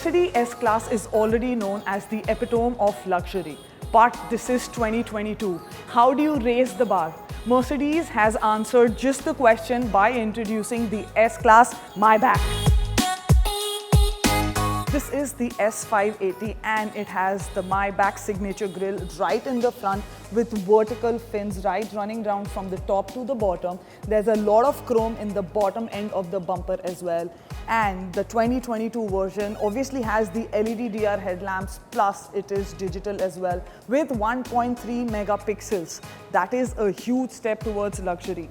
Mercedes S-Class is already known as the epitome of luxury, but this is 2022. How do you raise the bar? Mercedes has answered just the question by introducing the S-Class Maybach. This is the S580 and it has the Maybach signature grille right in the front with vertical fins right running down from the top to the bottom. There's a lot of chrome in the bottom end of the bumper as well. And the 2022 version obviously has the LED DR headlamps, plus it is digital as well with 1.3 megapixels. That is a huge step towards luxury.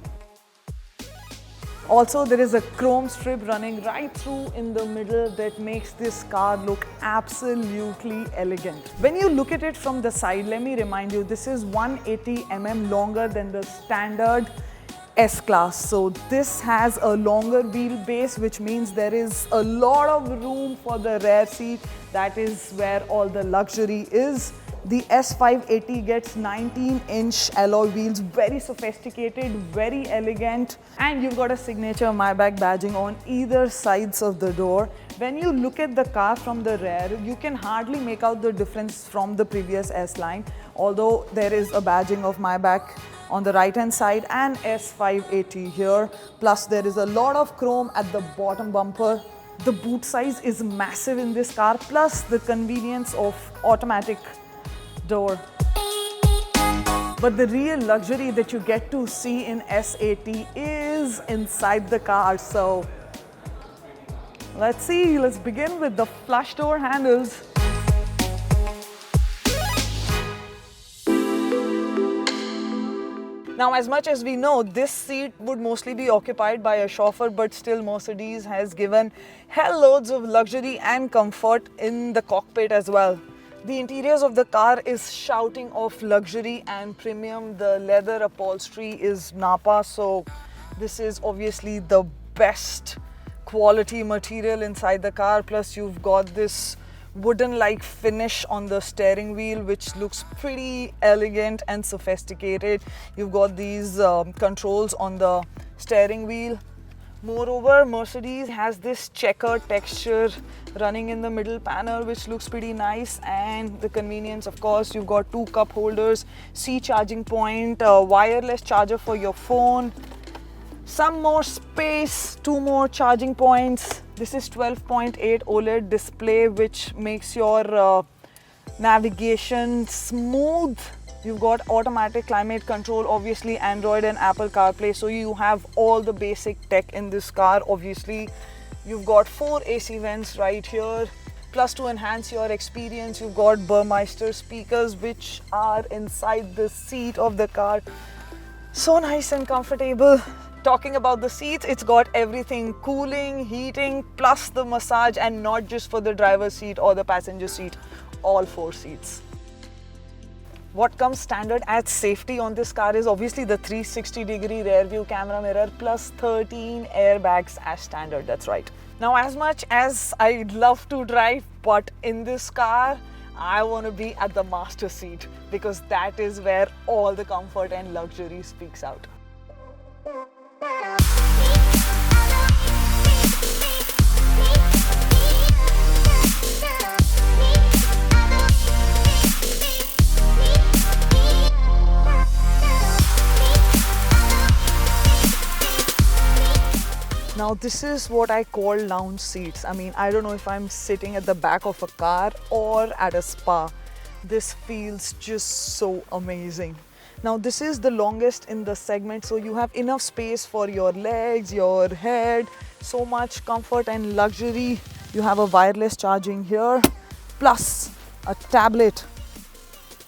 Also, there is a chrome strip running right through in the middle that makes this car look absolutely elegant. When you look at it from the side, let me remind you, this is 180 mm longer than the standard S-Class. So this has a longer wheelbase, which means there is a lot of room for the rear seat. That is where all the luxury is. The S580 gets 19-inch alloy wheels, very sophisticated, very elegant, and you've got a signature Maybach badging on either sides of the door. When you look at the car from the rear, you can hardly make out the difference from the previous S-Line, although there is a badging of Maybach on the right hand side and S580 here. Plus there is a lot of chrome at the bottom bumper. The boot size is massive in this car, plus the convenience of automatic door. But the real luxury that you get to see in S80 is inside the car. So let's see, let's begin with the flush door handles. Now, as much as we know, this seat would mostly be occupied by a chauffeur, but still Mercedes has given hell loads of luxury and comfort in the cockpit as well. The interiors of the car is shouting of luxury and premium. The leather upholstery is Napa, so this is obviously the best quality material inside the car. Plus you've got this wooden-like finish on the steering wheel, which looks pretty elegant and sophisticated. You've got these controls on the steering wheel. Moreover, Mercedes has this checker texture running in the middle panel, which looks pretty nice, and the convenience, of course, you've got 2 cup holders, C charging point, a wireless charger for your phone, some more space, 2 more charging points. This is 12.8 OLED display, which makes your navigation smooth. You've got automatic climate control, obviously Android and Apple CarPlay, so you have all the basic tech in this car. Obviously, you've got 4 AC vents right here. Plus, to enhance your experience, you've got Burmeister speakers, which are inside the seat of the car. So nice and comfortable. Talking about the seats, it's got everything: cooling, heating, plus the massage, and not just for the driver's seat or the passenger seat, all 4 seats. What comes standard as safety on this car is obviously the 360-degree rear view camera mirror, plus 13 airbags as standard, that's right. Now, as much as I'd love to drive, but in this car, I want to be at the master seat, because that is where all the comfort and luxury speaks out. Now, this is what I call lounge seats. I mean, I don't know if I'm sitting at the back of a car or at a spa. This feels just so amazing. Now, this is the longest in the segment, so you have enough space for your legs, your head, so much comfort and luxury. You have a wireless charging here, plus a tablet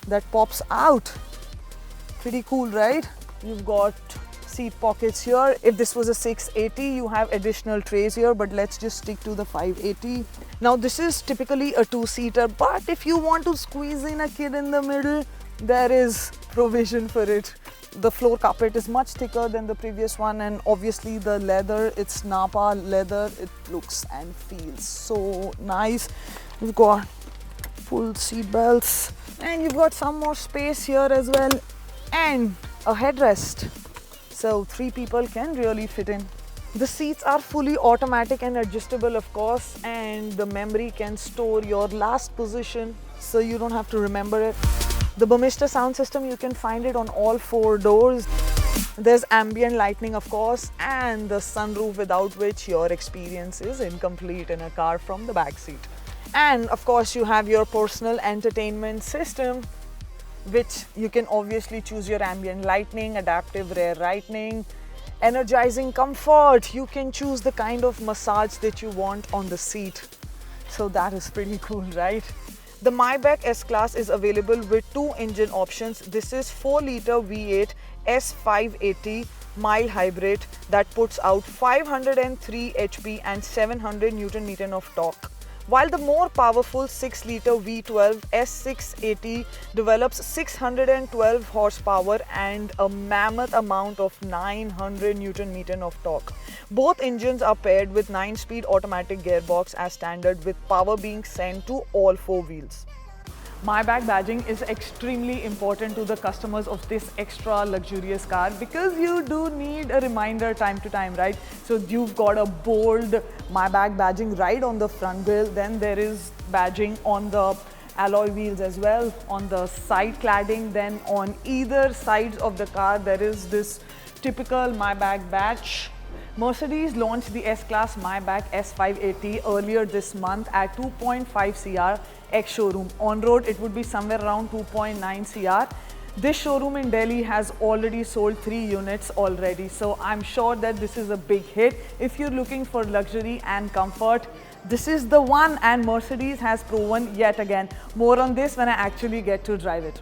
that pops out. Pretty cool, right? You've got seat pockets here. If this was a 680, you have additional trays here, but let's just stick to the 580. Now, this is typically a 2-seater, but if you want to squeeze in a kid in the middle, there is provision for it. The floor carpet is much thicker than the previous one, and obviously the leather, it's Napa leather. It looks and feels so nice. You've got full seat belts, and you've got some more space here as well, and a headrest. So 3 people can really fit in. The seats are fully automatic and adjustable, of course, and the memory can store your last position so you don't have to remember it. The Bumister sound system, you can find it on all 4 doors. There's ambient lighting, of course, and the sunroof, without which your experience is incomplete in a car from the back seat. And of course, you have your personal entertainment system, which you can obviously choose your ambient lighting, adaptive rear lighting, energizing comfort. You can choose the kind of massage that you want on the seat. So that is pretty cool, right? The Maybach S-Class is available with 2 engine options. This is 4-litre V8 S580 mild hybrid that puts out 503 HP and 700 Nm of torque, while the more powerful 6-litre V12 S680 develops 612 horsepower and a mammoth amount of 900 Nm of torque. Both engines are paired with 9-speed automatic gearbox as standard, with power being sent to all 4 wheels. Maybach badging is extremely important to the customers of this extra luxurious car because you do need a reminder time to time, right? So you've got a bold Maybach badging right on the front grille, then there is badging on the alloy wheels as well, on the side cladding, then on either sides of the car there is this typical Maybach badge. Mercedes launched the S-Class Maybach S580 earlier this month at 2.5 CR ex-showroom. On road, it would be somewhere around 2.9 CR. This showroom in Delhi has already sold 3 units already. So I'm sure that this is a big hit. If you're looking for luxury and comfort, this is the one, and Mercedes has proven yet again. More on this when I actually get to drive it.